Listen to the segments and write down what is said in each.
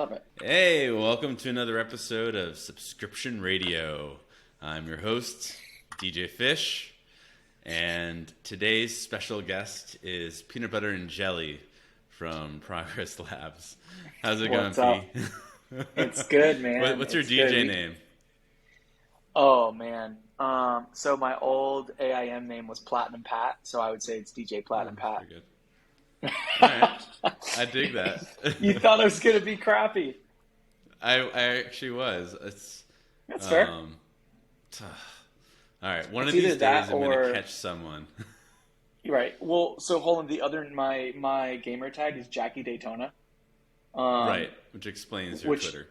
Love it. Hey, welcome to another episode of Subscription Radio. I'm your host, DJ Fish, and today's special guest is Peanut Butter and Jelly from Progress Labs. How's it What's going, up? P? It's good, man. What's your It's good. DJ name? Oh man. So my old AIM name was Platinum Pat, so I would say it's DJ Oh, Platinum Pat. pretty good. All right, I dig that. You thought it was gonna be crappy. I actually was. It's That's fair. um, all right. One It's of these either days, that I'm gonna or catch someone. you're right. Well, so hold on. The other my gamer tag is Jackie Daytona. Um, Right, which explains your which Twitter.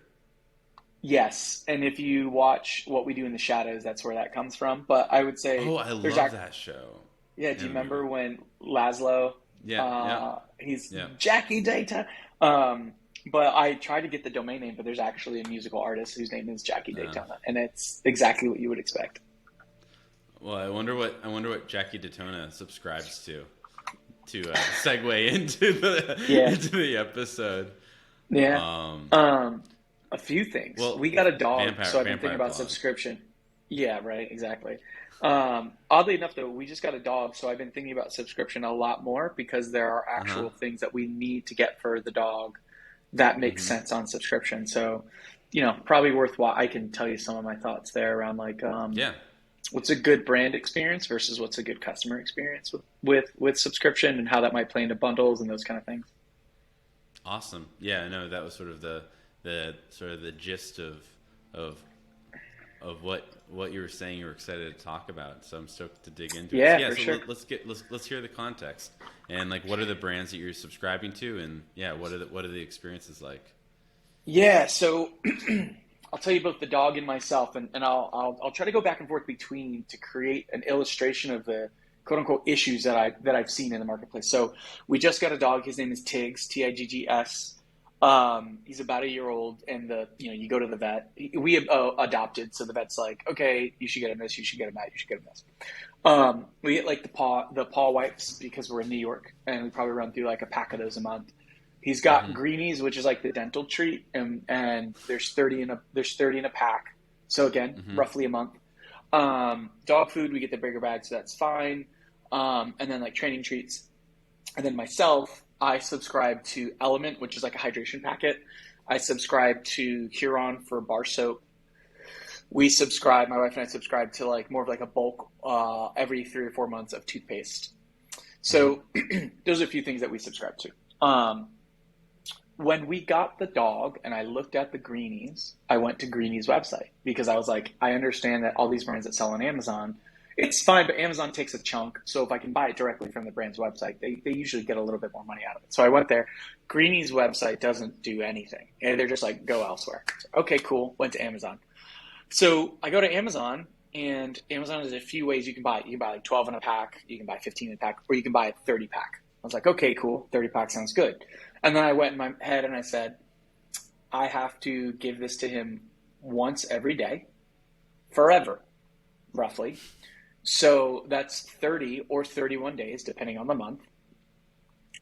yes, and if you watch What We Do in the Shadows, that's where that comes from. But I would say Oh, I there's love act that show yeah. Do you and movie. remember when Laszlo? Yeah, yeah, He's yeah. Jackie Daytona. But I tried to get the domain name, but there's actually a musical artist whose name is Jackie Uh, Daytona, and it's exactly what you would expect. well, I wonder what Jackie Daytona subscribes to segue into the Yeah, into the episode. yeah. Um, A few things. well, We got a dog, vampire so I've been thinking vampire about blog. subscription. Yeah, right, exactly. Oddly enough, though, we just got a dog, so I've been thinking about subscription a lot more because there are Uh-huh. actual things that we need to get for the dog that makes hmm sense on subscription. So, probably worthwhile. I can tell you some of my thoughts there around like Yeah. what's a good brand experience versus what's a good customer experience with subscription and how that might play into bundles and those kind of things. Awesome. Yeah, no, that was sort of the gist of of what you were saying you were excited to talk about. So I'm stoked to dig into it. So Yeah, yeah, for so sure. let's hear the context and like what are the brands that you're subscribing to, and yeah, what are the experiences like? Yeah, so I'll tell you both the dog and myself, and I'll try to go back and forth between to create an illustration of the quote unquote issues that I've seen in the marketplace. So we just got a dog. His name is Tiggs, Tiggs. He's about a year old, and you go to the vet. We adopted, so the vet's like, okay, you should get him this, you should get him that, you should get him this. We get like the paw wipes because we're in New York, and we probably run through like a pack of those a month. He's got hmm greenies, which is like the dental treat, and there's 30 in a pack. So again, hmm roughly a month. Dog food, we get the bigger bag, so that's fine. And then like training treats. And then myself, I subscribe to Element, which is like a hydration packet. I subscribe to Huron for bar soap. My wife and I subscribe to like more of like a bulk every 3 or 4 months of toothpaste. hmm So those are a few things that we subscribe to. When we got the dog and I looked at the greenies, I went to Greenies website because I was like, I understand that all these brands that sell on Amazon, it's fine, but Amazon takes a chunk. So if I can buy it directly from the brand's website, they usually get a little bit more money out of it. So I went there. Greenies website doesn't do anything. And they're just like, go elsewhere. So, okay, cool. Went to Amazon. So I go to Amazon, and Amazon has a few ways you can buy it. You can buy like 12 in a pack, you can buy 15 in a pack, or you can buy a 30 pack. I was like, okay, cool. 30 pack sounds good. And then I went in my head and I said, I have to give this to him once every day, forever, roughly. So that's 30 or 31 days, depending on the month.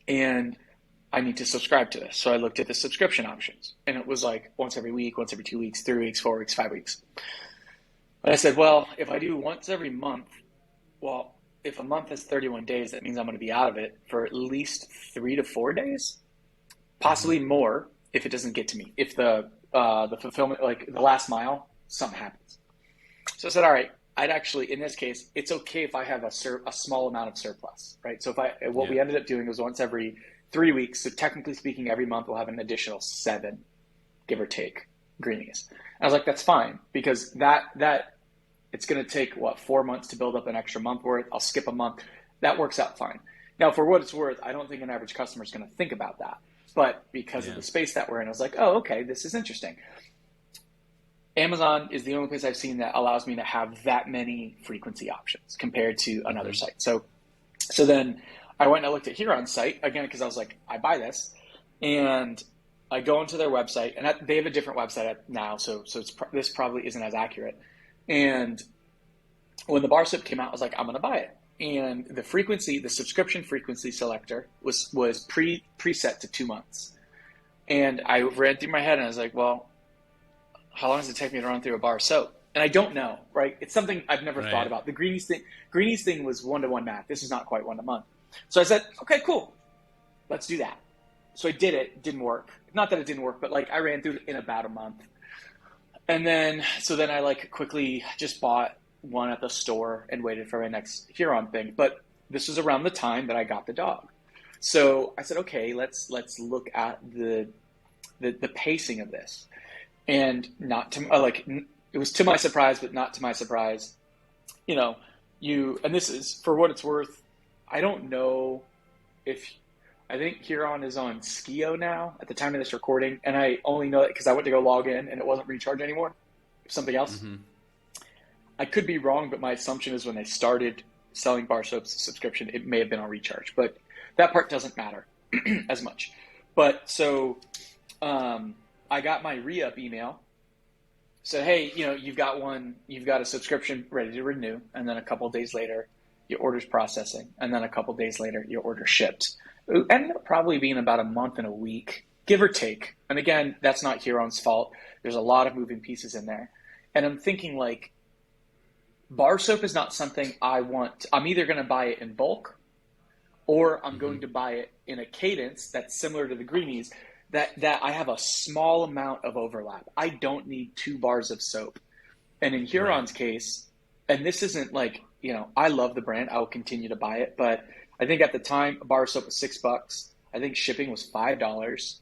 And I need to subscribe to this. So I looked at the subscription options, and it was like once every week, once every 2 weeks, 3 weeks, 4 weeks, 5 weeks. But I said, well, if I do once every month, well, if a month is 31 days, that means I'm going to be out of it for at least 3 to 4 days, hmm possibly more if it doesn't get to me. If the fulfillment, like the last mile, something happens. So I said, all right, I'd actually, in this case, it's okay if I have a small amount of surplus, right? So what Yeah. we ended up doing was once every 3 weeks. So technically speaking, every month we'll have an additional 7, give or take, greenies. And I was like, that's fine because that it's going to take 4 months to build up an extra month worth. I'll skip a month. That works out fine. Now, for what it's worth, I don't think an average customer is going to think about that. But because of Yeah. the space that we're in, I was like, oh, okay, this is interesting. Amazon is the only place I've seen that allows me to have that many frequency options compared to another hmm site. So then I went and I looked at Huron's site again because I was like, I buy this, and I go into their website, and they have a different website now, so this probably isn't as accurate. And when the bar soap came out, I was like, I'm going to buy it. And the subscription frequency selector was preset to 2 months. And I ran through my head and I was like, well, how long does it take me to run through a bar of soap? And I don't know, right? It's something I've never thought Right. about. The Greenies thing was one-to-one math. This is not quite one-to-month. So I said, okay, cool. Let's do that. So I did it. It didn't work. Not that it didn't work, but like I ran through it in about a month. And then I like quickly just bought one at the store and waited for my next Huron thing. But this was around the time that I got the dog. So I said, okay, let's look at the pacing of this. And not to it was to my surprise, but not to my surprise. You know, and this is for what it's worth. I don't know if I think Huron is on Skio now at the time of this recording, and I only know it because I went to go log in and it wasn't recharged anymore. Something else. Mm-hmm. I could be wrong, but my assumption is when they started selling bar soaps subscription, it may have been on recharge, but that part doesn't matter as much. But so I got my re-up email. Said, hey, you've got a subscription ready to renew, and then a couple of days later, your order's processing, and then a couple of days later, your order shipped. It ended up probably being about a month and a week, give or take. And again, that's not Huron's fault. There's a lot of moving pieces in there. And I'm thinking like, bar soap is not something I want. I'm either going to buy it in bulk, or I'm Mm-hmm. going to buy it in a cadence that's similar to the greenies, that I have a small amount of overlap. I don't need 2 bars of soap. And in Right. Huron's case, and this isn't like, I love the brand. I will continue to buy it. But I think at the time, a bar of soap was $6. I think shipping was $5.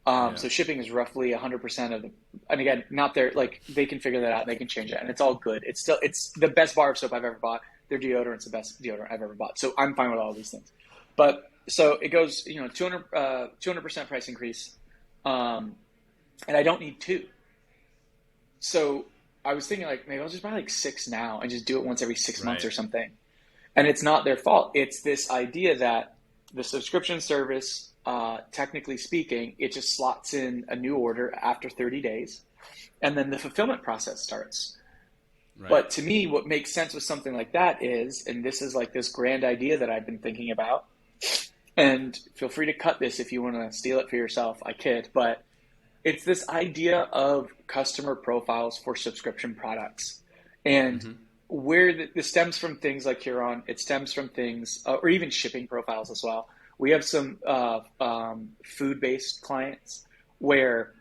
Yeah. So shipping is roughly 100% of the, and again, not their, like, they can figure that out. They can change it. And it's all good. It's the best bar of soap I've ever bought. Their deodorant's the best deodorant I've ever bought. So I'm fine with all these things. But so it goes, 200% price increase. And I don't need 2. So I was thinking like, maybe I'll just buy like 6 now and just do it once every 6 months Right. or something. And it's not their fault. It's this idea that the subscription service, technically speaking, it just slots in a new order after 30 days. And then the fulfillment process starts. Right. But to me, what makes sense with something like that is, and this is like this grand idea that I've been thinking about, and feel free to cut this if you want to steal it for yourself. I kid, but it's this idea of customer profiles for subscription products. And Mm-hmm. where this stems from things like Huron, it stems from things, or even shipping profiles as well. We have some food-based clients where,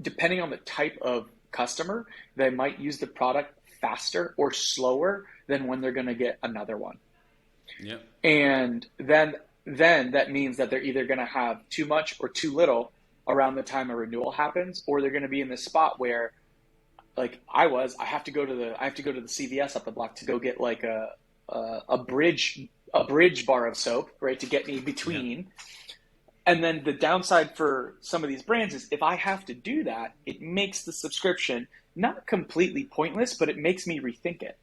depending on the type of customer, they might use the product faster or slower than when they're going to get another one. Yep. And then that means that they're either going to have too much or too little around the time a renewal happens, or they're going to be in this spot where, like I have to go to the CVS up the block to go get like a bridge bar of soap, right, to get me Yep. between. And then the downside for some of these brands is if I have to do that, it makes the subscription not completely pointless, but it makes me rethink it.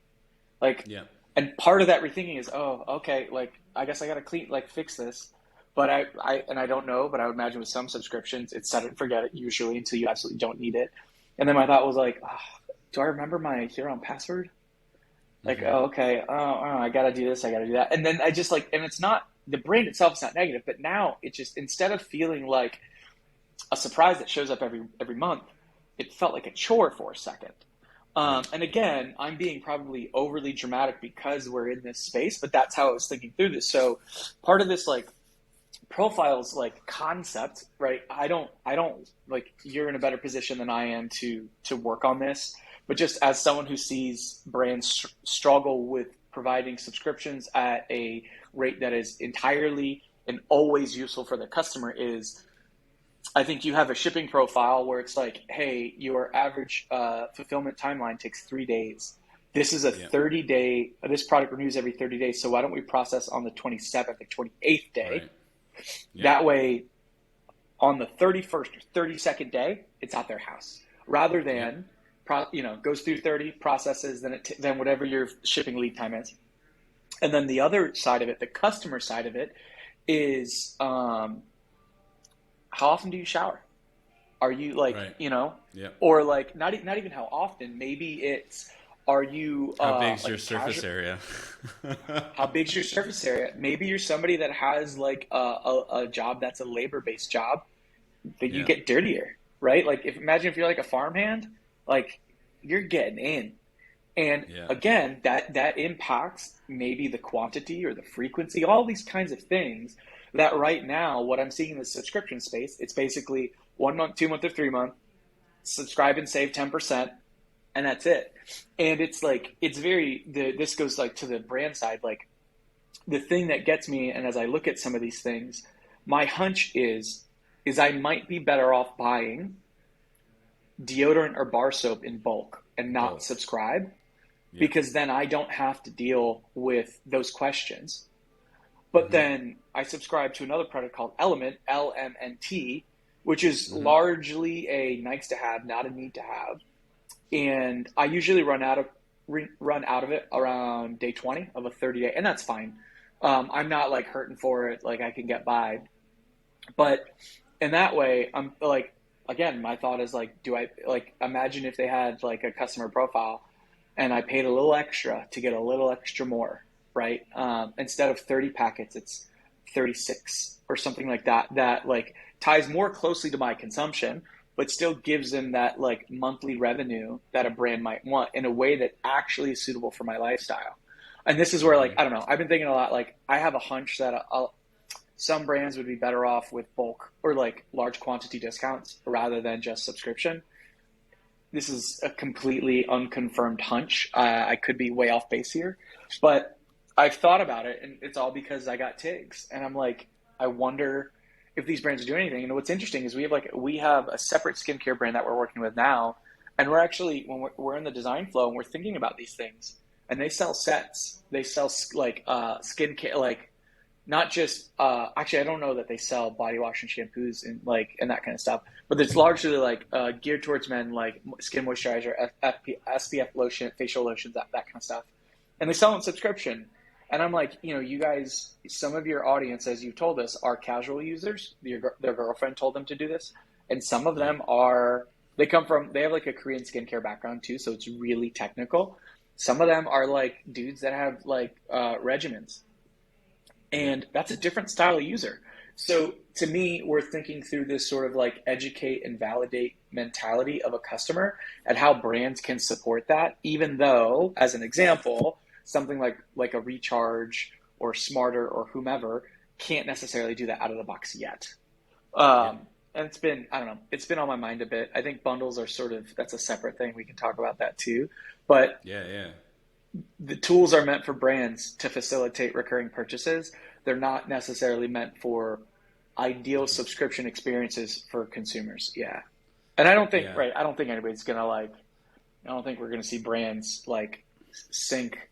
Like, Yep. and part of that rethinking is, oh, okay, like I guess I got to fix this. But I don't know, but I would imagine with some subscriptions, it's set it and forget it usually until you absolutely don't need it. And then my thought was like, oh, do I remember my Huron password? Like, Mm-hmm. oh, okay, I got to do this, I got to do that. And then I just like, and it's not, the brand itself is not negative, but now it just, instead of feeling like a surprise that shows up every month, it felt like a chore for a second. Right. And again, I'm being probably overly dramatic because we're in this space, but that's how I was thinking through this. So part of this like profiles like concept, right? I don't like, you're in a better position than I am to work on this, but just as someone who sees brands struggle with providing subscriptions at a rate that is entirely and always useful for the customer, is I think you have a shipping profile where it's like, hey, your average fulfillment timeline takes 3 days. This is a Yep. 30-day, this product renews every 30 days. So why don't we process on the 27th or 28th day? Right. Yep. That way, on the 31st or 32nd day, it's at their house. Rather Yep. than, goes through 30, processes, then whatever your shipping lead time is. And then the other side of it, the customer side of it, is how often do you shower? Are you like, Right. Yep. or like not even how often? Maybe it's, are you How big's like your a surface casual? area? How big's your surface area? Maybe you're somebody that has like a job that's a labor-based job. that you Yeah. get dirtier, right? Like imagine if you're like a farmhand, like you're getting in. And Yeah. again, that impacts maybe the quantity or the frequency, all these kinds of things that right now, what I'm seeing in the subscription space, it's basically 1 month, 2 month, or 3 month, subscribe and save 10%, and that's it. And it's like, this goes like to the brand side, like the thing that gets me, and as I look at some of these things, my hunch is I might be better off buying deodorant or bar soap in bulk and not Bulk. subscribe, Yeah. because then I don't have to deal with those questions. But Mm-hmm. then I subscribe to another product called Element, LMNT, which is Mm-hmm. largely a nice to have, not a need to have. And I usually run out of it around day 20 of a 30-day, and that's fine. I'm not like hurting for it, like I can get by. But in that way, I'm like, again, my thought is like, do I like imagine if they had like a customer profile and I paid a little extra to get a little extra more, right? Instead of 30 packets, it's 36 or something like that, that like ties more closely to my consumption, but still gives them that like monthly revenue that a brand might want in a way that actually is suitable for my lifestyle. And this is where, like, Mm-hmm. I don't know, I've been thinking a lot, like, I have a hunch that some brands would be better off with bulk or like large quantity discounts rather than just subscription. This is a completely unconfirmed hunch. I could be way off base here, but I've thought about it, and it's all because I got Tigs, and I'm like, I wonder if these brands are doing anything. And what's interesting is we have a separate skincare brand that we're working with now, and we're actually when we're in the design flow and we're thinking about these things, and they sell sets. They sell like skincare, like not just actually I don't know that they sell body wash and shampoos and like and that kind of stuff, but it's largely like geared towards men, like skin moisturizer, SPF lotion, facial lotions, that kind of stuff, and they sell in subscription. And I'm like, you guys, some of your audience, as you told us, are casual users. Their girlfriend told them to do this, and some of Yeah. them they have like a Korean skincare background too, so it's really technical. Some of them are like dudes that have like regimens, Yeah. and that's a different style of user. So to me, we're thinking through this sort of like educate and validate mentality of a customer and how brands can support that, even though, as an example, something like a recharge or smarter or whomever can't necessarily do that out of the box yet. Yeah. And it's been, I don't know, it's been on my mind a bit. I think bundles are sort of, that's a separate thing. We can talk about that too. But Yeah. Yeah. the tools are meant for brands to facilitate recurring purchases. They're not necessarily meant for ideal subscription experiences for consumers. Yeah. And I don't think, Yeah. right, I don't think anybody's going to like, I don't think we're going to see brands like sink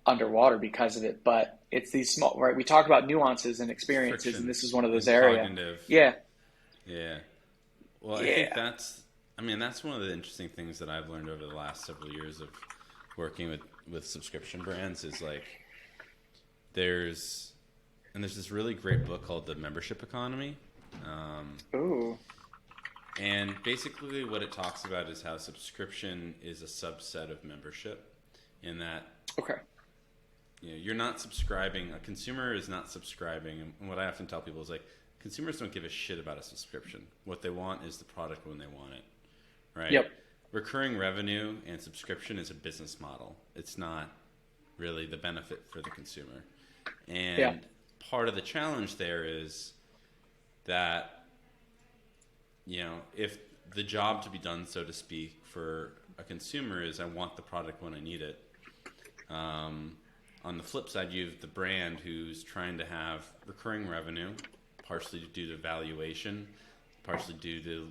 underwater because of it, but it's these small, right? We talk about nuances and experiences, and Friction this is one of those and area. cognitive. Yeah. Yeah. Well, I think Yeah. that's one of the interesting things that I've learned over the last several years of working with subscription brands is like there's there's this really great book called The Membership Economy. Um, Ooh. and basically what it talks about is how subscription is a subset of membership in that Okay. you're not subscribing. A consumer is not subscribing, and what I often tell people is like consumers don't give a shit about a subscription. What they want is the product when they want it, right? Yep. Recurring revenue and subscription is a business model. It's not really the benefit for the consumer. Yeah. And part of the challenge there is that if the job to be done, so to speak, for a consumer is I want the product when I need it. On the flip side, you have the brand who's trying to have recurring revenue, partially due to valuation, partially due to,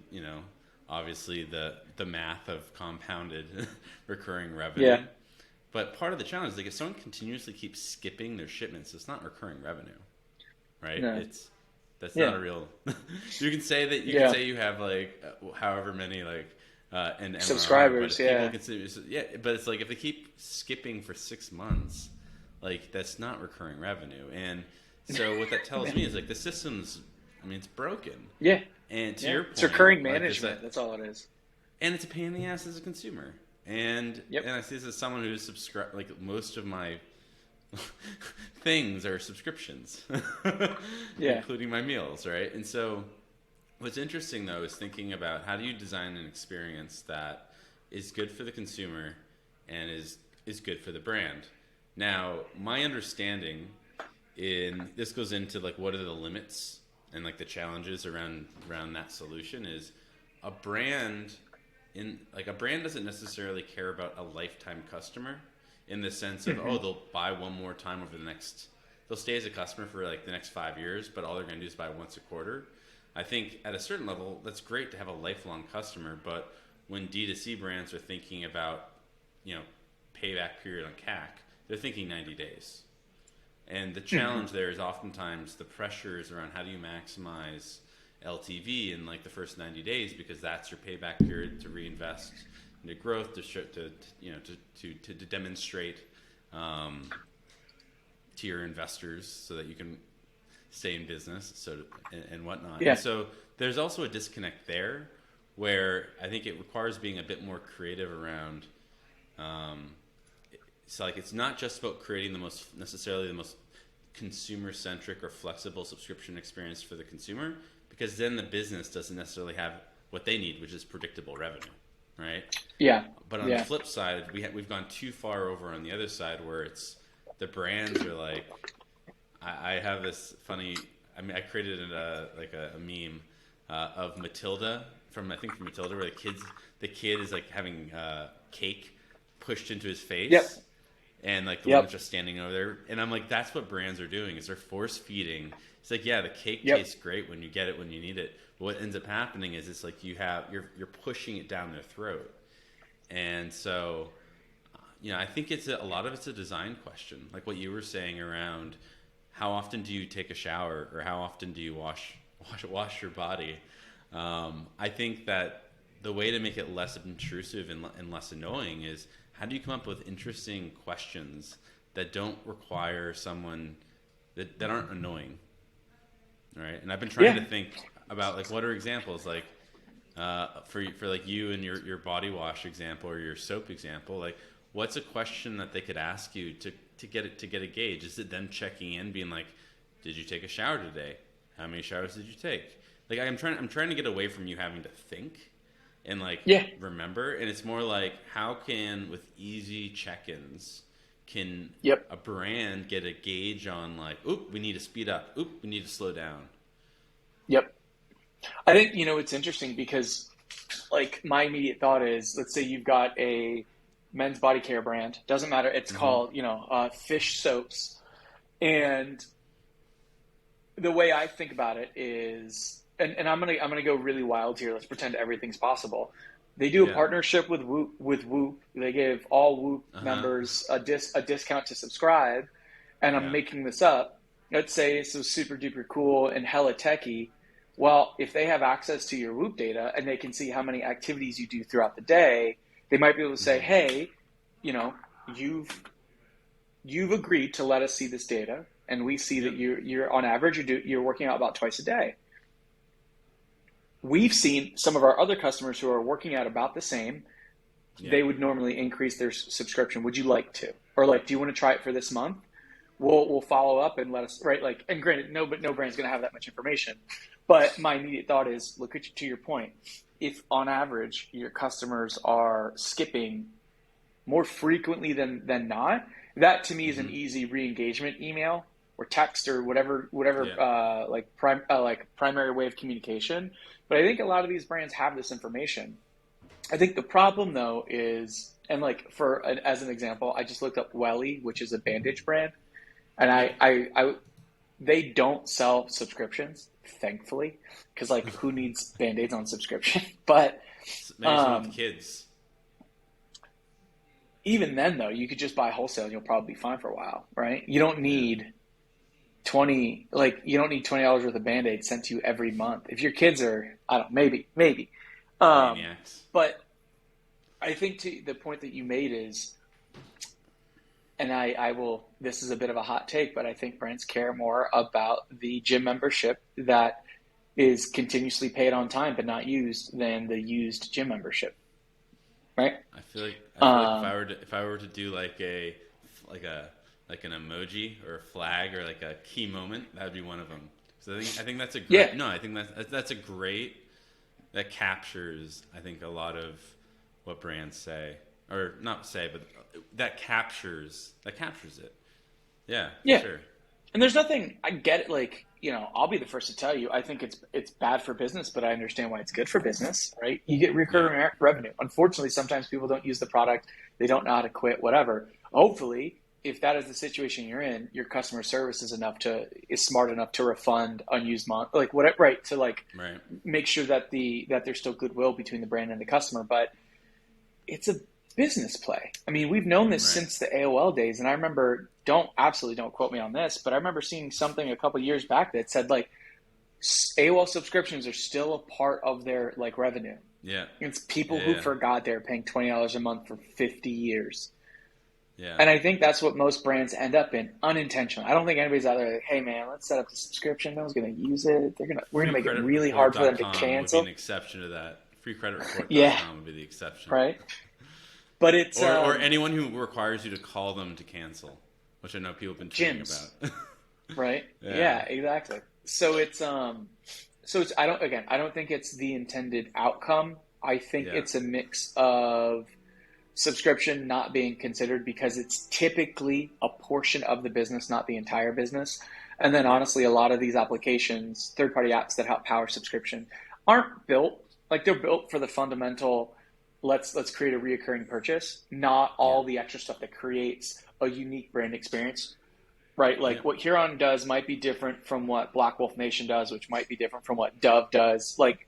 obviously the math of compounded recurring revenue. Yeah. But part of the challenge is like if someone continuously keeps skipping their shipments, it's not recurring revenue, right? No. That's Yeah. not a real. You can say that Yeah. you have like however many like an MRR, but Subscribers. if people Yeah. consider but it's like if they keep skipping for 6 months, like that's not recurring revenue. And so what that tells me is like the system's, it's broken. Yeah. And to Yeah. your It's point, recurring like management. That's all it is. and it's a pain in the ass as a consumer. And Yep. I see this as someone who's subscribed. Like most of my things are subscriptions, Yeah. including my meals, right? And so What's interesting though is thinking about how do you design an experience that is good for the consumer and is good for the brand. Now, my understanding in this goes into like what are the limits and like the challenges around that solution is a brand a brand doesn't necessarily care about a lifetime customer in the sense of Hmm. they'll buy one more time over the next they'll stay as a customer for like the next 5 years, but all they're going to do is buy once a quarter. I think at a certain level that's great to have a lifelong customer, but when D2C brands are thinking about you know payback period on CAC, they're thinking 90 days. And the Hmm. challenge there is oftentimes the pressures around how do you maximize LTV in like the first 90 days because that's your payback period to reinvest into growth to demonstrate um, to your investors so that you can stay in business and whatnot. And Yeah. so there's also a disconnect there where I think it requires being a bit more creative around um, so like it's not just about creating the most consumer centric or flexible subscription experience for the consumer because then the business doesn't necessarily have what they need, which is predictable revenue, right? Yeah. But on the Yeah. flip side, we've gone too far over on the other side where it's the brands are like I have this funny. I mean, I created a meme of Matilda from Matilda, where the kid is like having cake pushed into his Yep. face, and like the woman's Yep. just standing over there, and I'm like, that's what brands are doing is they're force feeding. It's like, yeah, the cake Yep. tastes great when you get it when you need it. But what ends up happening is it's like you're pushing it down their throat, and so I think a lot of it's a design question, like what you were saying around how often do you take a shower or how often do you wash your body. I think that the way to make it less intrusive and less annoying is how do you come up with interesting questions that don't require someone that aren't annoying, right? And I've been trying to Yeah. think about like what are examples like for like you and your body wash example or your soap example, like what's a question that they could ask you to get a gauge? Is it them checking in, being like, "Did you take a shower today? How many showers did you take?" Like I'm trying to get away from you having to think and like Yeah. remember, and it's more like how can with easy check-ins can Yep. a brand get a gauge on like, "Oop, we need to speed up. Oop, we need to slow down." Yep. I think, it's interesting because like my immediate thought is, let's say you've got a men's body care brand, doesn't matter. It's Mm-hmm. called, fish soaps. And the way I think about it is, and I'm gonna go really wild here. Let's pretend everything's possible. They do a Yeah. partnership with Whoop. They give all Whoop Uh huh. members a discount to subscribe. And I'm Yeah. making this up. Let's say this was super duper cool and hella techy. Well, if they have access to your Whoop data and they can see how many activities you do throughout the day, they might be able to say, Mm-hmm. "Hey, you know, you've you've agreed to let us see this data, and we see that Yep. you're on average you're working out about twice a day. We've seen some of our other customers who are working out about the same. Yeah. They would normally increase their subscription. Would you like to, or like, do you want to try it for this month? We'll follow up and let us, right, like, and granted, no brand's going to have that much information, but my immediate thought is, look at you, to your point, if on average your customers are skipping more frequently than not, that to me is an Mm-hmm. easy re-engagement email or text or Yeah. whatever like primary way of communication. But I think a lot of these brands have this information. I think the problem though is, and like as an example, I just looked up Welly, which is a bandage brand, and Yep. I they don't sell subscriptions, thankfully, because like who needs band-aids on subscription? But Maybe someone with um, kids. even then, though, you could just buy wholesale and you'll probably be fine for a while, right? You don't Yeah. need $20 worth of band-aids sent to you every month. If your kids are, I don't know, maybe. Um, Maniacs. but I think to the point that you made is, and I will, this is a bit of a hot take, but I think brands care more about the gym membership that is continuously paid on time but not used than the used gym membership, right? I feel like Um, if I were to do like a like an emoji or a flag or like a key moment, that would be one of them. Because I think that's a Yeah. great. No, I think that's a great. That captures, I think, a lot of what brands say, or not say, but that captures it. Yeah, for Yeah. sure. And there's nothing, I get it. Like, I'll be the first to tell you, I think it's bad for business, but I understand why it's good for business, right? You get Yeah, recurring revenue. Unfortunately, sometimes people don't use the product. They don't know how to quit, whatever. Hopefully, if that is the situation you're in, your customer service is smart enough to refund unused month, like whatever, right? To like right, make sure that there's still goodwill between the brand and the customer. But it's a business play. I mean, we've known this right. since the AOL days, and I remember, don't quote me on this, but I remember seeing something a couple years back that said like AOL subscriptions are still a part of their like revenue. Yeah, It's people who yeah, forgot they're paying $20 a month for 50 years. yeah. And I think that's what most brands end up in unintentionally. I don't think anybody's out there like, hey man, let's set up the subscription. No one's going to use it. We're going to make it really hard for them to Freecreditreport.com would be an cancel. exception to that. Yeah, Freecreditreport.com would be the exception. right. But it's Or anyone who requires you to call them to cancel, which I know people have been tweeting gyms. about. Right? Yeah, Yeah, exactly. So it's I don't think it's the intended outcome. I think yeah, it's a mix of subscription not being considered because it's typically a portion of the business, not the entire business. And then yeah, honestly, a lot of these applications, third-party apps that help power subscription, aren't built like they're built for the fundamental let's create a reoccurring purchase, not yeah, all the extra stuff that creates a unique brand experience, right? yeah, Like what Huron does might be different from what Black Wolf Nation does, which might be different from what Dove does. Like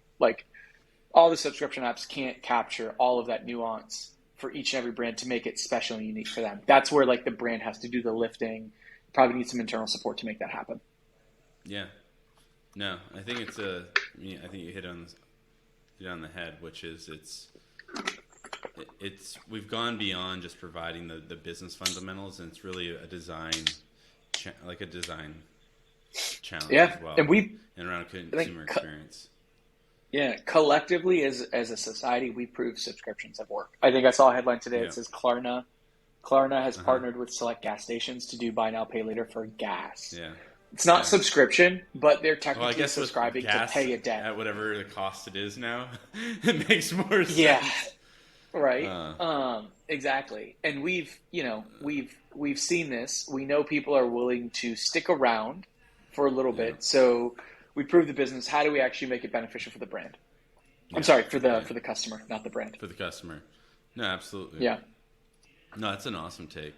all the subscription apps can't capture all of that nuance for each and every brand to make it special and unique for them. That's where like the brand has to do the lifting. Probably need some internal support to make that happen. yeah. No, I think I think you hit on the head, which is it's we've gone beyond just providing the business fundamentals, and it's really a design like a design challenge Yeah, as well, and and around I think, consumer experience. yeah, collectively as a society, we prove subscriptions have worked. I think I saw a headline today Yeah. that says Klarna has Uh-huh. partnered with select gas stations to do buy now pay later for gas. Yeah. It's not Yeah. subscription, but they're Well, I technically guess with subscribing to gas pay a debt. at whatever the cost it is now, it makes more Yeah, sense. right. Uh, Exactly. And we've seen this. We know people are willing to stick around for a little yeah. bit. So we prove the business. How do we actually make it beneficial for the brand? I'm Yeah. sorry, for Yeah. the customer, not the brand. For the customer. No, absolutely. Yeah. No, that's an awesome take.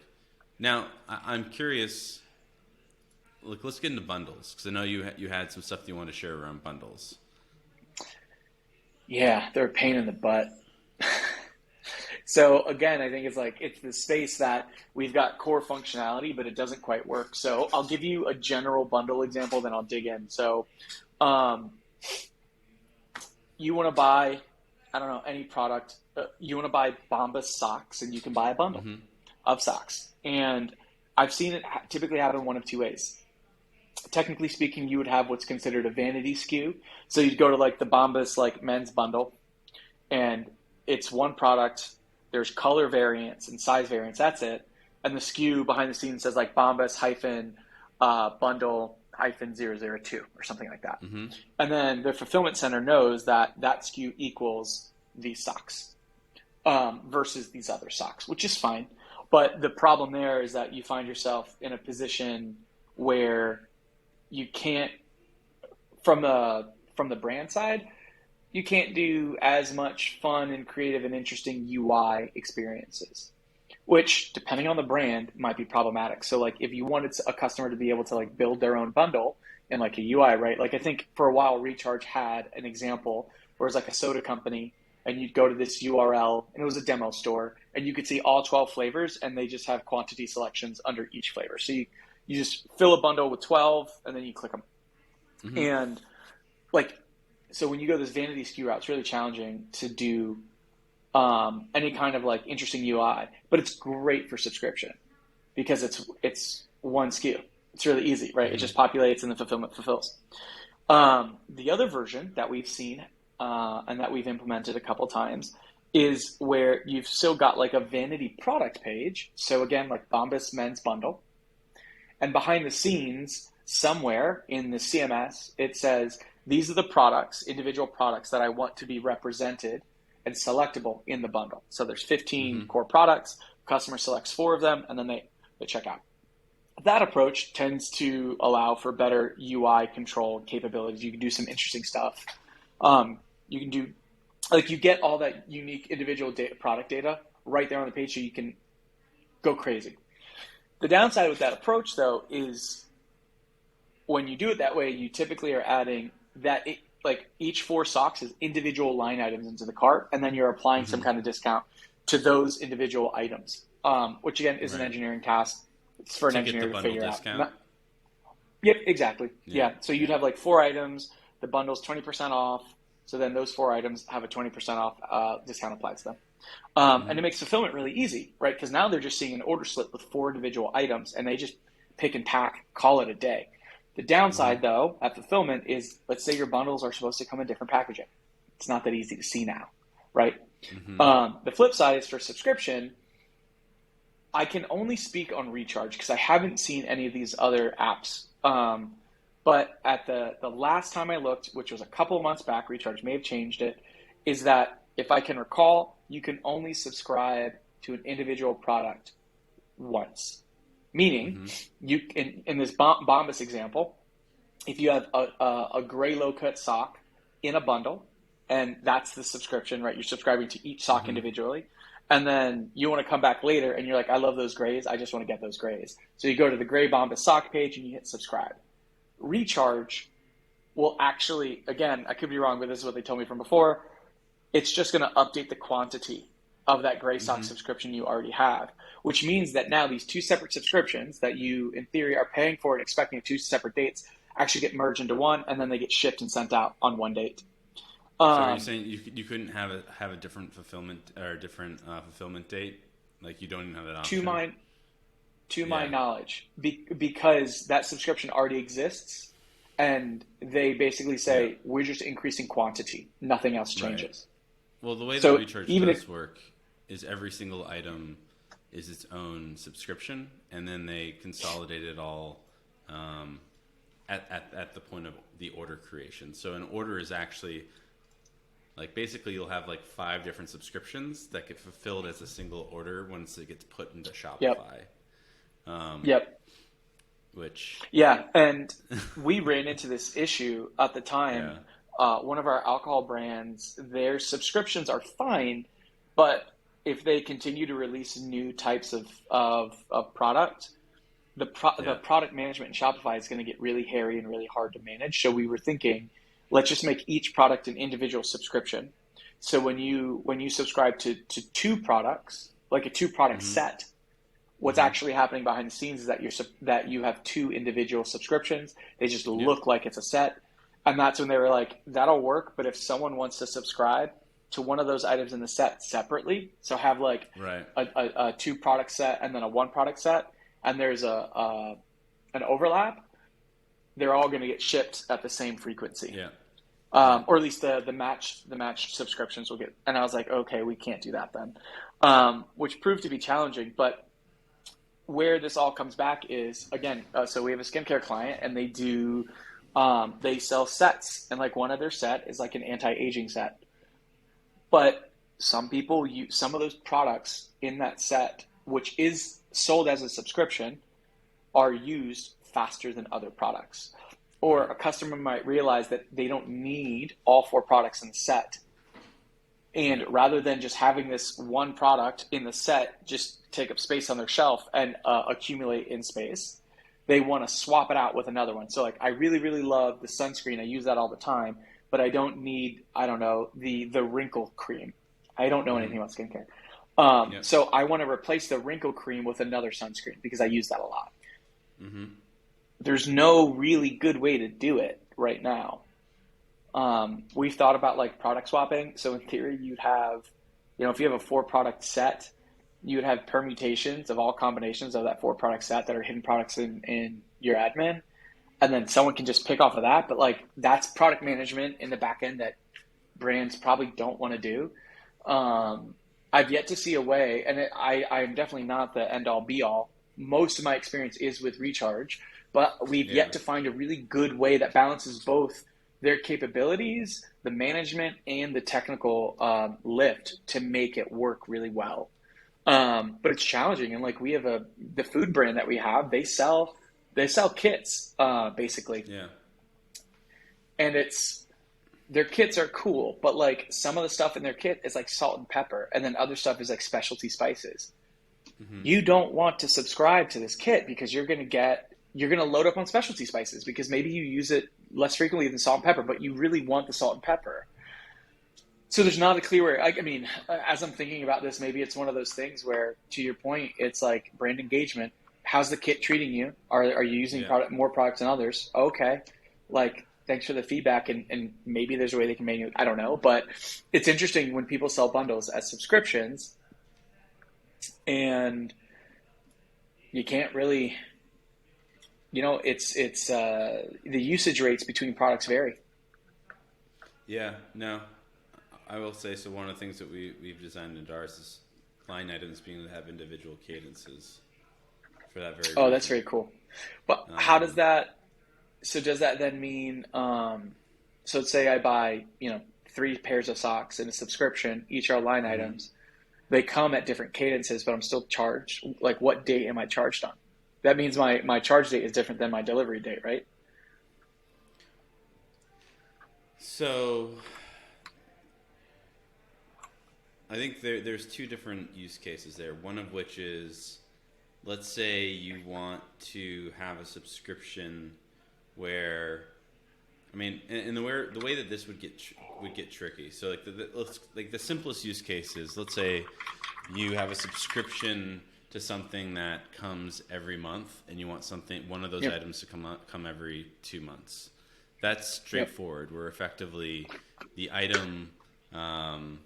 Now, I'm curious. Look, let's get into bundles because I know you had some stuff that you want to share around bundles. Yeah, they're a pain in the butt. So again, I think it's the space that we've got core functionality, but it doesn't quite work. So I'll give you a general bundle example, then I'll dig in. So um, you want to buy, I don't know, any product. You want to buy Bombas socks, and you can buy a bundle Mm-hmm. of socks. And I've seen it typically happen one of two ways. Technically speaking, you would have what's considered a vanity SKU. So you'd go to like the Bombas like men's bundle, and it's one product. There's color variants and size variants. That's it. And the SKU behind the scenes says like Bombas hyphen bundle hyphen 002 or something like that. Mm-hmm. And then the fulfillment center knows that that SKU equals these socks versus these other socks, which is fine. But the problem there is that you find yourself in a position where you can't, from the brand side, you can't do as much fun and creative and interesting UI experiences, which depending on the brand might be problematic. So like if you wanted a customer to be able to like build their own bundle in like a UI, right? Like I think for a while Recharge had an example where it's like a soda company and you'd go to this URL and it was a demo store and you could see all 12 flavors and they just have quantity selections under each flavor. So you just fill a bundle with 12 and then you click them. Mm-hmm. And like, so when you go this vanity SKU route, it's really challenging to do any kind of like interesting UI, but it's great for subscription because it's one SKU. It's really easy, right? Mm-hmm. It just populates and the fulfillment fulfills. The other version that we've seen and that we've implemented a couple times is where you've still got like a vanity product page. So again, like Bombas men's bundle, and behind the scenes, somewhere in the CMS, it says, these are the products, individual products that I want to be represented and selectable in the bundle. So there's 15 core products, customer selects 4 of them, and then they check out. That approach tends to allow for better UI control capabilities. You can do some interesting stuff. You can do, like, you get all that unique individual product data right there on the page, so you can go crazy. The downside with that approach, though, is when you do it that way, you typically are adding that, like, each 4 socks is individual line items into the cart, and then you're applying some kind of discount to those individual items, which again is an engineering task. It's for an engineer to figure out. Yep, exactly. Yeah. So you'd have like 4 items, the bundle's 20% off. So then those 4 items have a 20% off discount applied to them. And it makes fulfillment really easy, right? Because now they're just seeing an order slip with 4 individual items, and they just pick and pack, call it a day. The downside, though, at fulfillment is, let's say your bundles are supposed to come in different packaging. It's not that easy to see now, right? The flip side is for subscription. I can only speak on Recharge because I haven't seen any of these other apps. But at the last time I looked, which was a couple of months back, Recharge may have changed it, is that if I can recall, you can only subscribe to an individual product once. Meaning, you in this Bombas example, if you have a gray low-cut sock in a bundle, and that's the subscription, right? You're subscribing to each sock individually. And then you want to come back later and you're like, I love those grays. I just want to get those grays. So you go to the gray Bombas sock page and you hit subscribe. Recharge will actually, again, I could be wrong, but this is what they told me from before. It's just going to update the quantity of that gray sock subscription you already have, which means that now these 2 separate subscriptions that you, in theory, are paying for and expecting at 2 separate dates actually get merged into one, and then they get shipped and sent out on one date. So are you saying you couldn't have a different fulfillment or a different fulfillment date? Like, you don't even have that option? To my knowledge, because that subscription already exists, and they basically say, we're just increasing quantity. Nothing else changes. Right. Well, the way that Recharge does work is every single item is its own subscription, and then they consolidate it all at the point of the order creation. So an order is actually, like, basically you'll have like 5 different subscriptions that get fulfilled as a single order once it gets put into Shopify. And we ran into this issue at the time. One of our alcohol brands, their subscriptions are fine, but if they continue to release new types of product, the product management in Shopify is going to get really hairy and really hard to manage. So we were thinking, let's just make each product an individual subscription. So when you subscribe to 2 products, like a 2-product set, what's actually happening behind the scenes is that you have 2 individual subscriptions. They just look like it's a set. And that's when they were like, that'll work, but if someone wants to subscribe to one of those items in the set separately, so have like a 2-product set and then a 1-product set, and there's an overlap, they're all going to get shipped at the same frequency. Or at least the matched subscriptions will get. And I was like, okay, we can't do that then, which proved to be challenging. But where this all comes back is, again, so we have a skincare client, and they sell sets, and like one of their set is like an anti-aging set. But some people use some of those products in that set, which is sold as a subscription, are used faster than other products. Or a customer might realize that they don't need all 4 products in the set. And rather than just having this one product in the set just take up space on their shelf and accumulate in space, they want to swap it out with another one. So like, I really, really love the sunscreen. I use that all the time, but I don't need, the wrinkle cream. I don't know anything about skincare. So I want to replace the wrinkle cream with another sunscreen because I use that a lot. There's no really good way to do it right now. We've thought about like product swapping. So in theory, you'd have, if you have a 4-product set, you would have permutations of all combinations of that 4-product set that are hidden products in your admin. And then someone can just pick off of that. But like, that's product management in the back end that brands probably don't want to do. I've yet to see a way, and I am definitely not the end all be all. Most of my experience is with Recharge, but we've Yeah. yet to find a really good way that balances both their capabilities, the management, and the technical lift to make it work really well. But it's challenging, and like we have the food brand that we have, they sell kits basically, Yeah. and it's their kits are cool, but like some of the stuff in their kit is like salt and pepper, and then other stuff is like specialty spices. Hmm. You don't want to subscribe to this kit because you're gonna load up on specialty spices because maybe you use it less frequently than salt and pepper, but you really want the salt and pepper. So there's not a clear way. I mean, as I'm thinking about this, maybe it's one of those things where, to your point, it's like brand engagement. How's the kit treating you? Are you using Yeah. more products than others? Okay, like thanks for the feedback, and maybe there's a way they can make it. I don't know, but it's interesting when people sell bundles as subscriptions, and you can't really, it's the usage rates between products vary. Yeah. No, I will say so. One of the things that we've designed into ours is line items being able to have individual cadences for that very Oh, that's reason. very cool. But how does Um, that? So does that then mean? So let's say I buy, 3 pairs of socks in a subscription. Each are line mhm. items. They come at different cadences, but I'm still charged. Like, what date am I charged on? That means my charge date is different than my delivery date, right? So I think there's two different use cases there. One of which is, let's say you want to have a subscription where, I mean, and the way that this would get tricky. So like the simplest use case is, let's say you have a subscription to something that comes every month, and you want one of those Yep. items to come every 2 months. That's Yep. straightforward. Where effectively the item um,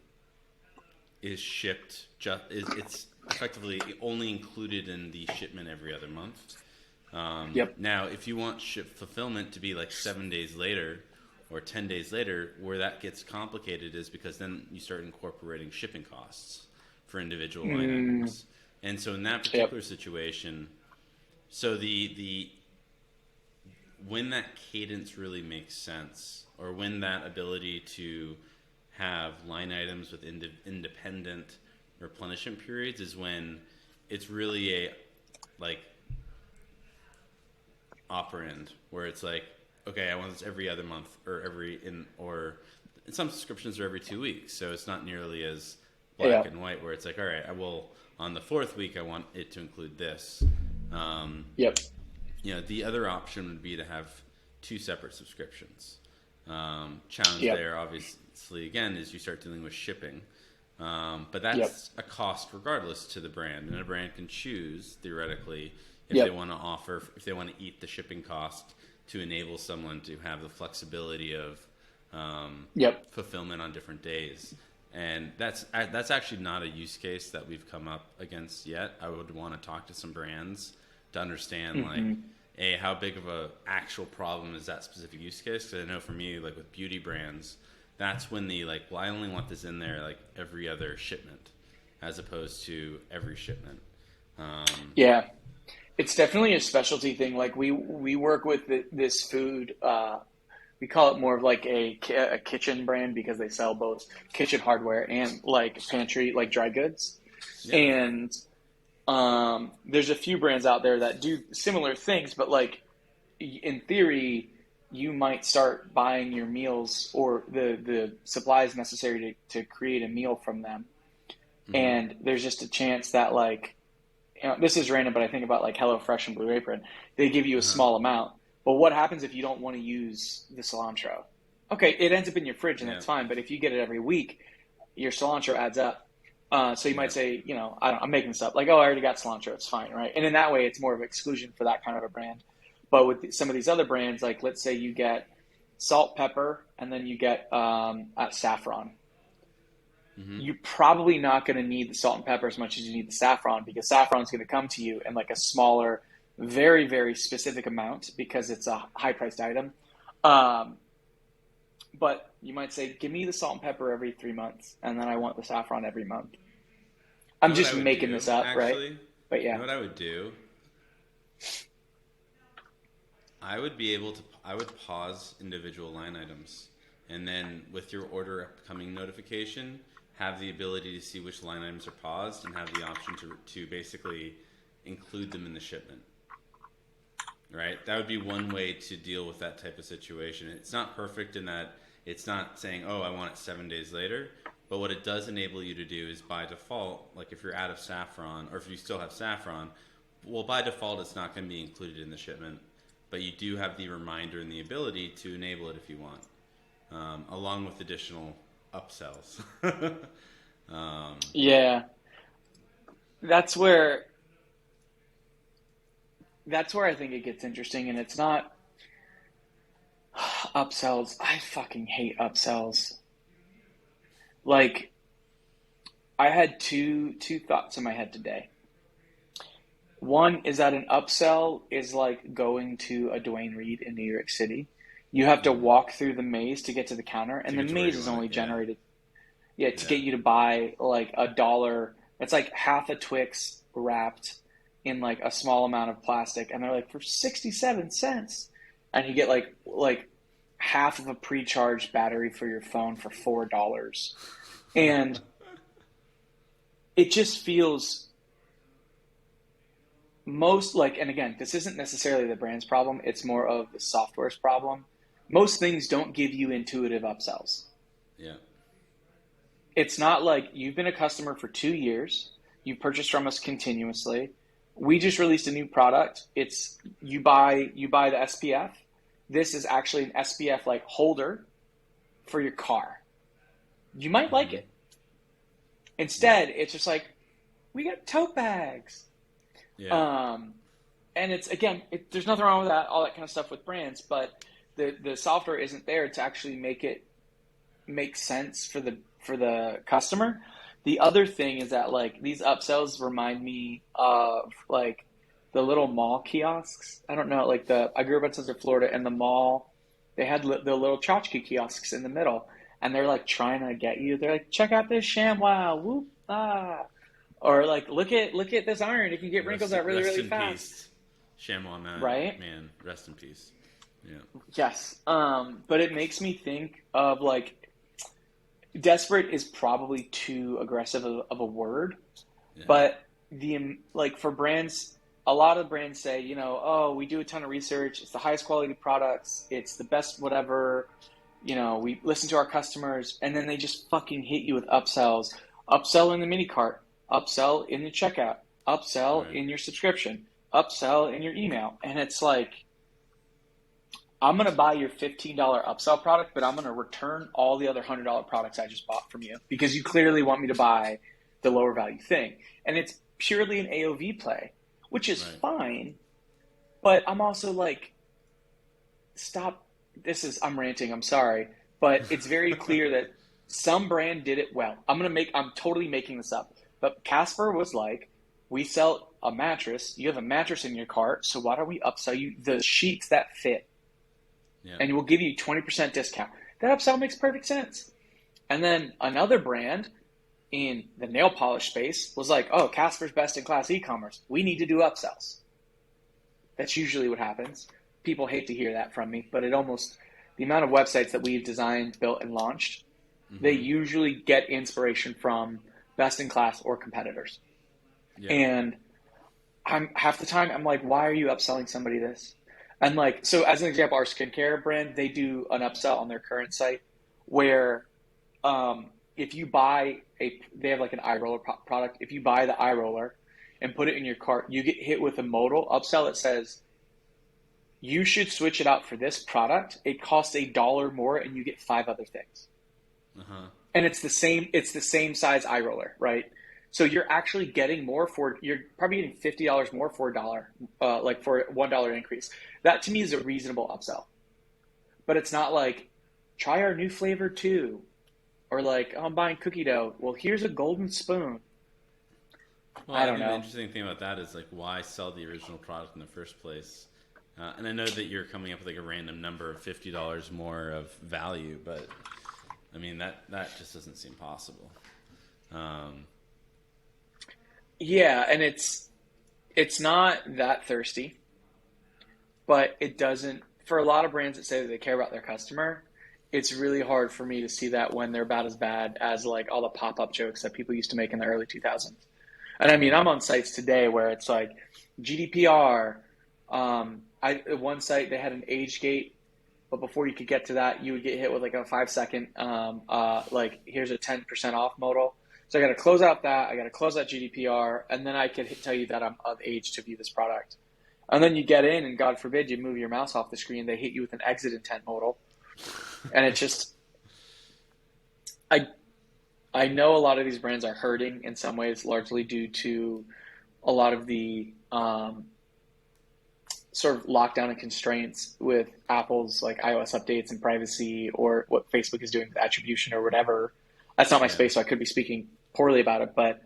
is shipped. It's effectively only included in the shipment every other month. Yep. Now, if you want ship fulfillment to be like 7 days later or 10 days later, where that gets complicated is because then you start incorporating shipping costs for individual line Mm, items. And so in that yep. particular situation, so the when that cadence really makes sense, or when that ability to have line items with independent replenishment periods is when it's really a like operand where it's like, okay, I want this every other month or in some subscriptions are every 2 weeks, so it's not nearly as black Yeah. and white where it's like, all right, I will on the fourth week I want it to include this. Um, Yep. the other option would be to have two separate subscriptions. Challenge Yep. there, obviously, again, is you start dealing with shipping. But Yep. that's a cost regardless to the brand. And a brand can choose, theoretically, if they Yep. want to if they want to eat the shipping cost to enable someone to have the flexibility of Yep. fulfillment on different days. And that's actually not a use case that we've come up against yet. I would want to talk to some brands to understand like, Hmm. how big of a actual problem is that specific use case? Because I know for me, like with beauty brands, that's when well, I only want this in there like every other shipment, as opposed to every shipment. Um, Yeah. It's definitely a specialty thing. Like we work with this food. We call it more of like a kitchen brand because they sell both kitchen hardware and like pantry, like dry goods. yep. And there's a few brands out there that do similar things, but like in theory, you might start buying your meals or the supplies necessary to create a meal from them. Hmm. And there's just a chance that like, this is random, but I think about like HelloFresh and Blue Apron. They give you a Uh-huh. small amount, but what happens if you don't want to use the cilantro? Okay, it ends up in your fridge and Yeah. that's fine. But if you get it every week, your cilantro adds up. So you might Yeah. say, I'm making this up. Like, oh, I already got cilantro. It's fine, right? And in that way, it's more of exclusion for that kind of a brand. But with some of these other brands, like let's say you get salt, pepper, and then you get saffron. Hmm. You're probably not going to need the salt and pepper as much as you need the saffron because saffron is going to come to you in like a smaller, very, very specific amount because it's a high priced item. Um, but you might say, give me the salt and pepper every 3 months, and then I want the saffron every month. You I'm know what I just would making do, this up, right? actually? But You know yeah. what I would do? I would pause individual line items, and then with your order upcoming notification, have the ability to see which line items are paused and have the option to basically include them in the shipment. Right? That would be one way to deal with that type of situation. It's not perfect in that it's not saying, oh, I want it 7 days later. But what it does enable you to do is by default, like if you're out of saffron, or if you still have saffron, well, by default, it's not going to be included in the shipment. But you do have the reminder and the ability to enable it if you want, along with additional upsells. Yeah, that's where I think it gets interesting, and it's not upsells. I fucking hate upsells. Like, I had two thoughts in my head today. One is that an upsell is like going to a Dwayne Reed in New York City. You have to Mhm. walk through the maze to get to the counter, To and the get to where maze you is want it, only yeah, generated, yeah, to yeah, get you to buy like a dollar. It's like half a Twix wrapped in like a small amount of plastic, and they're like for 67 cents, and you get like half of a pre-charged battery for your phone for $4, and it just feels most like, and again, this isn't necessarily the brand's problem, it's more of the software's problem. Most things don't give you intuitive upsells. yeah. It's not like you've been a customer for 2 years, you've purchased from us continuously. We just released a new product. It's you buy the SPF. This is actually an SPF like holder for your car. You might like Hmm. it. Yeah, Instead, it's just like we got tote bags. yeah, Um, and it's again, there's nothing wrong with that, all that kind of stuff with brands, but the software isn't there to actually make it make sense for the customer. The other thing is that like these upsells remind me of like the little mall kiosks. I don't know, like the I grew up in Central Florida, and the mall they had the little tchotchke kiosks in the middle, and they're like trying to get you. They're like, check out this ShamWow, whoop ah, or like look at this iron. It can get wrinkles out really rest really in fast, peace, Chamois man. right? Man, rest in peace. Yeah, Yes. But it makes me think of like desperate is probably too aggressive of a word, yeah, but the like for brands, a lot of brands say, oh, we do a ton of research. It's the highest quality products. It's the best whatever. We listen to our customers, and then they just fucking hit you with upsells. Upsell in the mini cart, upsell in the checkout, upsell right. in your subscription, upsell in your email, and it's like I'm gonna buy your $15 upsell product, but I'm gonna return all the other $100 products I just bought from you because you clearly want me to buy the lower value thing. And it's purely an AOV play, which is Right. fine. But I'm also like, stop. I'm ranting. I'm sorry. But it's very clear that some brand did it well. I'm totally making this up. But Casper was like, we sell a mattress. You have a mattress in your cart. So why don't we upsell you the sheets that fit? Yeah. And we'll give you 20% discount. That upsell makes perfect sense. And then another brand in the nail polish space was like, oh, Casper's best in class e-commerce. We need to do upsells. That's usually what happens. People hate to hear that from me, but the amount of websites that we've designed, built, and launched, they Hmm. usually get inspiration from best in class or competitors. Yeah. And I'm half the time I'm like, why are you upselling somebody this? And like, so as an example, our skincare brand, they do an upsell on their current site where if you buy they have like an eye roller product. If you buy the eye roller and put it in your cart, you get hit with a modal upsell that says you should switch it out for this product. It costs $1 more, and you get five other things. Uh huh. And it's the same size eye roller, right? So you're actually getting more for you're probably getting $50 more for $1, like for a $1 increase. That to me is a reasonable upsell. But it's not like try our new flavor too, or like oh, I'm buying cookie dough. Well, here's a golden spoon. Well, I I don't think the know. interesting thing about that is like why sell the original product in the first place. And I know that you're coming up with like a random number of $50 more of value, but I mean that just doesn't seem possible. Um, Yeah, and it's not that thirsty. but it doesn't, for a lot of brands that say that they care about their customer, it's really hard for me to see that when they're about as bad as like all the pop-up jokes that people used to make in the early 2000s. And I mean, I'm Mm-hmm. on sites today where it's like GDPR. One site they had an age gate, but before you could get to that, you would get hit with like a 5 second like here's a 10% off modal. So I got to close out that. I got to close out GDPR, and then I could tell you that I'm of age to view this product. And then you get in, and God forbid you move your mouse off the screen, they hit you with an exit intent modal, and it's just I I know a lot of these brands are hurting in some ways, largely due to a lot of the sort of lockdown and constraints with Apple's like iOS updates and privacy, or what Facebook is doing with attribution or whatever. That's not my Yeah. space, so I could be speaking poorly about it, but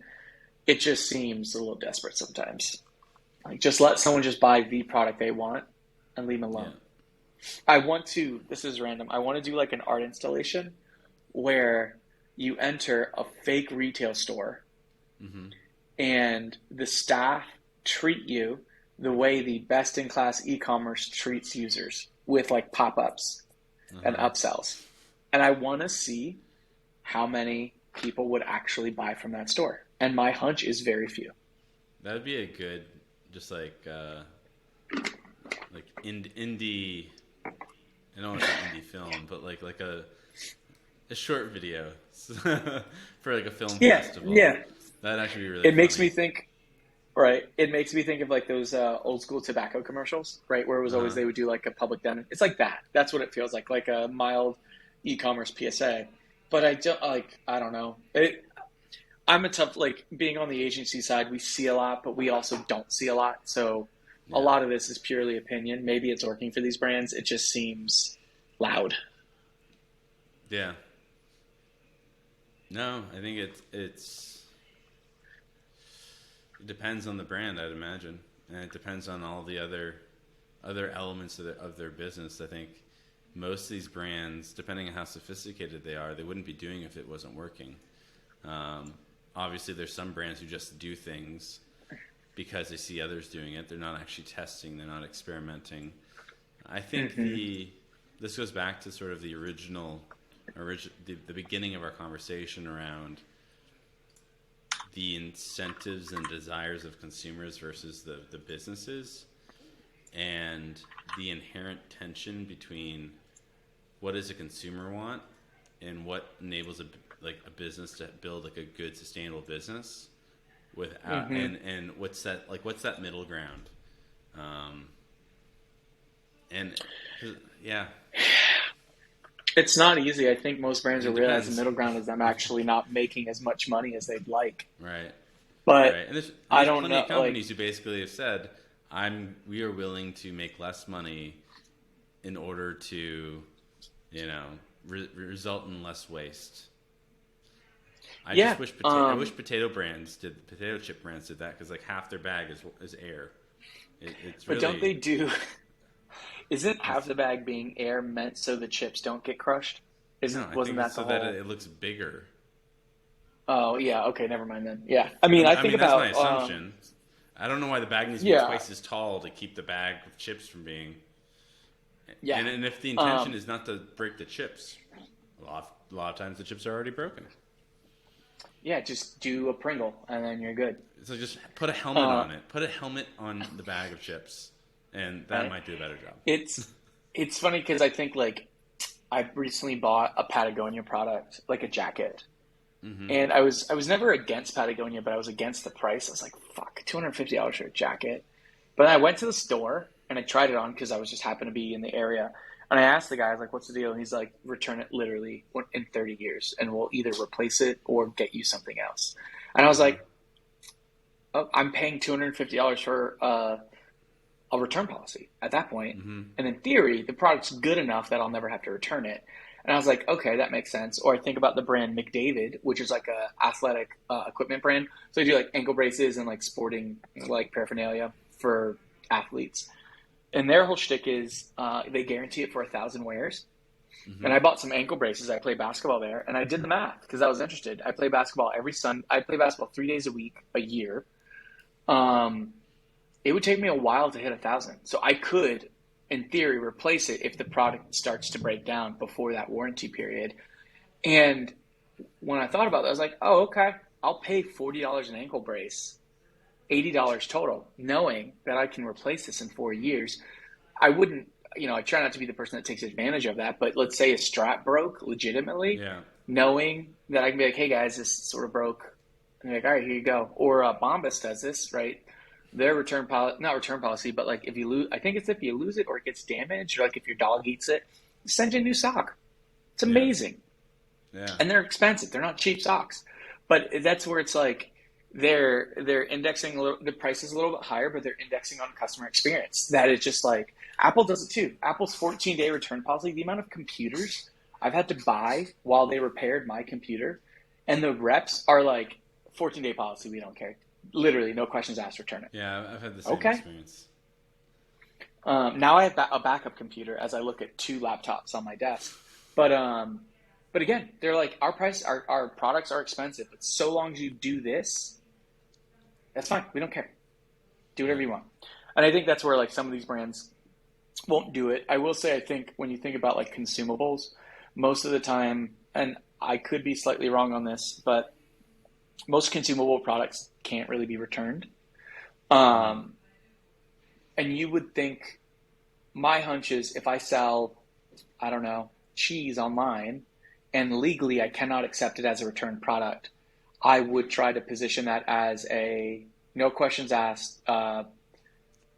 it just seems a little desperate sometimes. Like, just let someone just buy the product they want and leave them Yeah. alone. I want to, this is random, I want to do like an art installation where you enter a fake retail store Mm-hmm. and the staff treat you the way the best in class e-commerce treats users, with like pop-ups and Uh-huh. upsells. And I want to see how many people would actually buy from that store. And my hunch is very few. That would be a good, just like indie. I don't want to say indie film, but like a short video for like a film Yeah, festival. yeah. That'd actually be really It makes me funny. think, right? It makes me think of like those old school tobacco commercials, right? Where it was always Uh-huh. they would do like a public den. It's like that. That's what it feels like a mild e-commerce PSA. But I don't like. I don't know. I'm a tough like being on the agency side. We see a lot, but we also don't see a lot. So a Yeah. lot of this is purely opinion. Maybe it's working for these brands. It just seems loud. Yeah. No, I think it depends on the brand, I'd imagine, and it depends on all the other elements of their business. I think most of these brands, depending on how sophisticated they are, they wouldn't be doing it if it wasn't working. Um, Obviously, there's some brands who just do things because they see others doing it. They're not actually testing. They're not experimenting. I think Hmm. this goes back to sort of the the beginning of our conversation around the incentives and desires of consumers versus the businesses, and the inherent tension between what does a consumer want and what enables a business to build like a good sustainable business without, Hmm. and what's that middle ground, um, and yeah, It's not easy. I think most brands are it realizing depends. middle ground is them actually not making as much money as they'd like. Right. But Right, and I there's don't plenty know. of Like, companies who basically have said, we are willing to make less money in order to, you know, result in less waste. I yeah. just wish potato chip brands did that, because like half their bag is air. It's But don't they really do? Isn't half it's, the bag being air meant so the chips don't get crushed? no, Isn't I wasn't think it's that so the that whole? it looks bigger. Oh yeah. Okay. Never mind then. Yeah. I mean, I I think mean, that's my about. assumption. I don't know why the bag needs to be Yeah. twice as tall to keep the bag of chips from being. Yeah. And if the intention Um. is not to break the chips, a lot of times the chips are already broken. Yeah. Just do a Pringle and then you're good. So just put a helmet Uh. on it. Put a helmet on the bag of chips, and that Right. might do a better job. It's funny because I think like I recently bought a Patagonia product, like a jacket. Hmm. And I was never against Patagonia, but I was against the price. I was like, fuck, $250 for a jacket. But then I went to the store and I tried it on because I was just happened to be in the area. And I asked the guy, I was like, what's the deal? And he's like, return it literally in 30 years and we'll either replace it or get you something else. And I was Uh-huh. like, oh, I'm paying $250 for a return policy at that point. Hmm. And in theory, the product's good enough that I'll never have to return it. And I was like, okay, that makes sense. Or I think about the brand McDavid, which is like a athletic equipment brand. So they do like ankle braces and like sporting like paraphernalia for athletes. And their whole shtick is they guarantee it for 1,000 wears. Hmm. And I bought some ankle braces. I play basketball there, and I did the math because I was interested. I play basketball every Sunday. I play basketball 3 days a week, a year. Um, it would take me a while to hit 1,000. So I could in theory, replace it if the product starts to break down before that warranty period. And when I thought about that, I was like, oh, okay, I'll pay $40 an ankle brace, $80 total, knowing that I can replace this in 4 years. I wouldn't, I try not to be the person that takes advantage of that, but let's say a strap broke legitimately, Yeah. knowing that I can be like, hey guys, this sort of broke. And like, all right, here you go. Or Bombas does this, right? Their return policy, not return policy, but like if you lose, I think it's if you lose it or it gets damaged, or like if your dog eats it, send you a new sock. It's Yeah. amazing. Yeah. And they're expensive. They're not cheap socks. But that's where it's like they're indexing the price is a little bit higher, but they're indexing on customer experience. That is just like Apple does it too. Apple's 14-day return policy, the amount of computers I've had to buy while they repaired my computer, and the reps are like 14-day policy, we don't care. Literally, no questions asked, return it. Yeah, I've had the same Okay. experience. Now I have a backup computer as I look at two laptops on my desk. But again, they're like, our products are expensive, but so long as you do this, that's fine. We don't care. Do whatever you want. And I think that's where like some of these brands won't do it. I will say, I think when you think about like consumables, most of the time, and I could be slightly wrong on this, but most consumable products can't really be returned. And you would think, my hunch is if I sell, I don't know, cheese online and legally I cannot accept it as a returned product, I would try to position that as a no questions asked,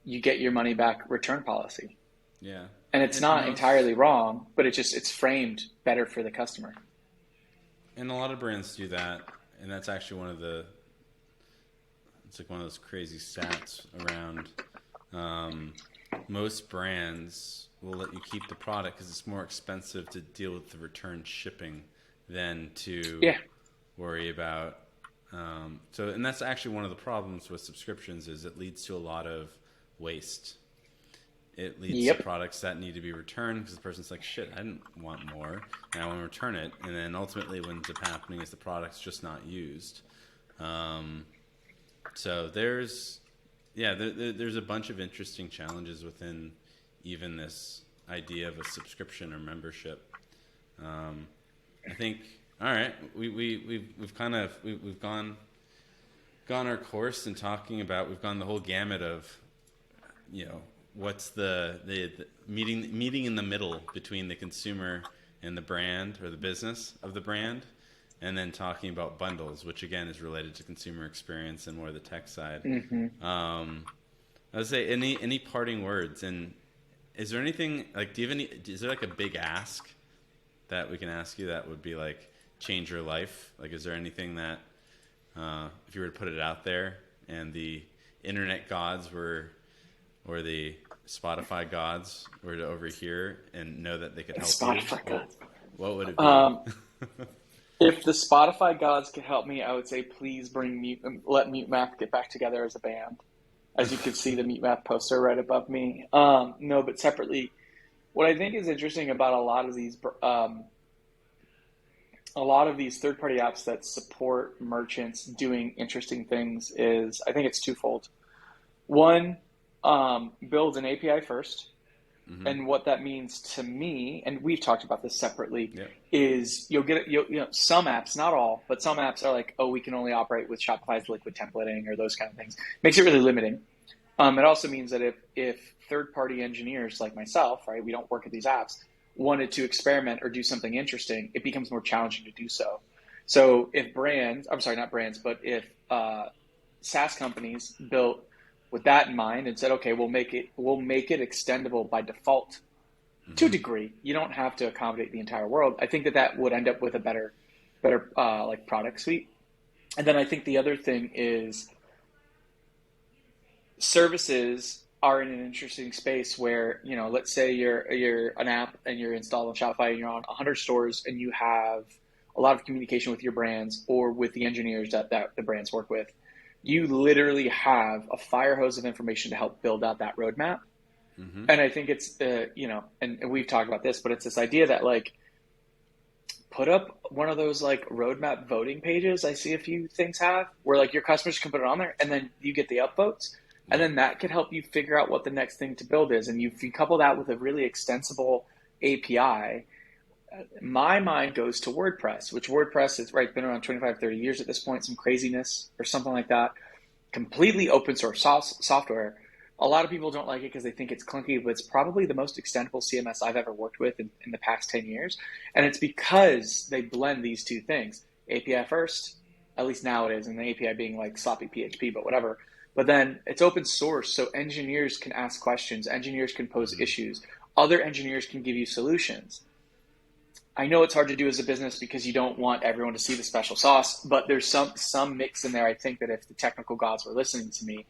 you get your money back return policy. Yeah. And it's not entirely wrong, but it's framed better for the customer. And a lot of brands do that, and that's actually it's like one of those crazy stats around most brands will let you keep the product because it's more expensive to deal with the return shipping than to worry about. And that's actually one of the problems with subscriptions is it leads to a lot of waste. It leads to products that need to be returned because the person's like, shit, I didn't want more, and I want to return it. And then ultimately what ends up happening is the product's just not used. So there's a bunch of interesting challenges within even this idea of a subscription or membership. I think, all right, we've gone our course in talking about, we've gone the whole gamut of, what's the meeting in the middle between the consumer and the brand or the business of the brand, and then talking about bundles, which again is related to consumer experience and more the tech side. Mm-hmm. I would say any parting words, and is there anything like, is there like a big ask that we can ask you that would be like change your life? Like, is there anything that if you were to put it out there and the internet gods or the Spotify gods were to overhear and know that they could help Spotify you, gods. what would it be? If the Spotify gods could help me, I would say please let Mute Math get back together as a band. As you can see, the Mute Math poster right above me. No, but separately, what I think is interesting about a lot of these third-party apps that support merchants doing interesting things is, I think it's twofold. One, build an API first. Mm-hmm. And what that means to me, and we've talked about this separately, is you'll get some apps, not all, but some apps are like, oh, we can only operate with Shopify's liquid templating or those kind of things. Makes it really limiting. It also means that if third-party engineers like myself, right, we don't work at these apps, wanted to experiment or do something interesting, it becomes more challenging to do so. So if if SaaS companies built with that in mind and said, okay, we'll make it extendable by default to a degree. You don't have to accommodate the entire world. I think that would end up with a better like product suite. And then I think the other thing is services are in an interesting space where, let's say you're an app and you're installed on Shopify and you're on 100 stores and you have a lot of communication with your brands or with the engineers that the brands work with. You literally have a fire hose of information to help build out that roadmap. Mm-hmm. And I think it's, and we've talked about this, but it's this idea that like, put up one of those like roadmap voting pages I see a few things have where like your customers can put it on there and then you get the upvotes. And Yep. then that could help you figure out what the next thing to build is. And if you couple that with a really extensible API, my mind goes to WordPress, which WordPress is right, been around 25, 30 years at this point, some craziness or something like that. Completely open source software. A lot of people don't like it because they think it's clunky, but it's probably the most extendable CMS I've ever worked with in the past 10 years. And it's because they blend these two things. API first, at least now it is, and the API being like sloppy PHP, but whatever. But then it's open source, so engineers can ask questions, engineers can pose Mm-hmm. issues, other engineers can give you solutions. I know it's hard to do as a business because you don't want everyone to see the special sauce, but there's some mix in there. I think that if the technical gods were listening to me,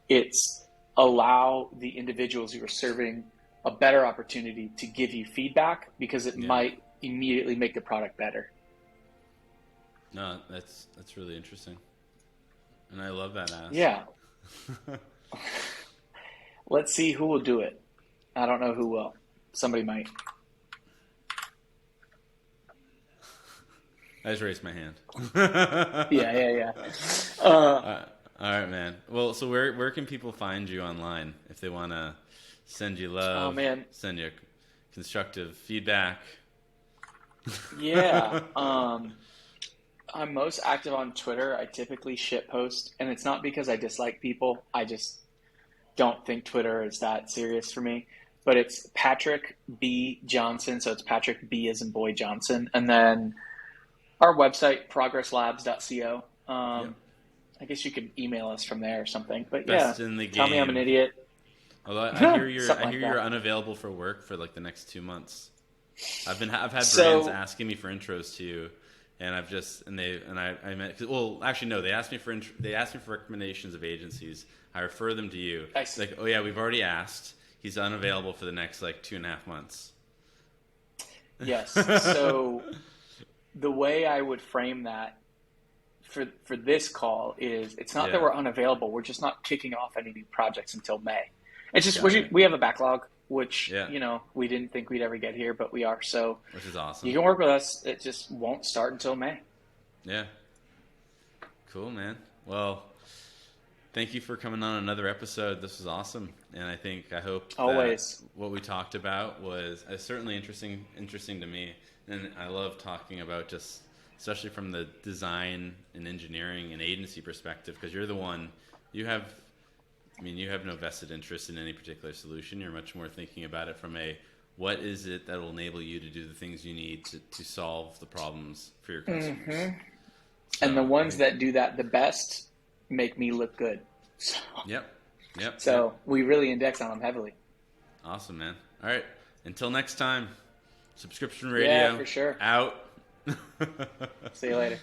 it's allow the individuals who are serving a better opportunity to give you feedback because it Yeah. might immediately make the product better. No, that's really interesting, and I love that ask. Yeah, let's see who will do it. I don't know who will. Somebody might. I just raised my hand. Yeah, yeah, yeah. Uh, uh, all right, man. Well, so where can people find you online if they want to send you oh love, man, send you constructive feedback? yeah. I'm most active on Twitter. I typically shit post, and it's not because I dislike people. I just don't think Twitter is that serious for me. But it's Patrick B. Johnson, so it's Patrick B as in boy Johnson, and then our website progresslabs.co. Yep. I guess you could email us from there or something. But yeah, Best in the tell me I'm an game. idiot. Although Something I like hear you're that. unavailable for work for like the next 2 months. I've had brands So asking me for intros to you, and I've just and they and I meant well actually no they asked me for they asked me for recommendations of agencies. I refer them to you. I It's like, oh yeah, we've already asked. He's unavailable for the next like 2.5 months. yes. So the way I would frame that for this call is it's not that Yeah, we're unavailable. We're just not kicking off any new projects until May. It's just got it. we have a backlog, which Yeah, we didn't think we'd ever get here, but we are. So which is you awesome. can work with us. It just won't start until May. Yeah, cool, man. Well, thank you for coming on another episode. This was awesome, and I hope that Always. what we talked about was certainly interesting to me. And I love talking about just, especially from the design and engineering and agency perspective, because you're the one you have. I mean, you have no vested interest in any particular solution. You're much more thinking about it from a what is it that will enable you to do the things you need to solve the problems for your customers. hmm And the So I ones think, that do that the best make me look good. So, yep, yep. so we really index on them heavily. Awesome, man. All right. Until next time, subscription Yeah, radio for sure. out. See you later.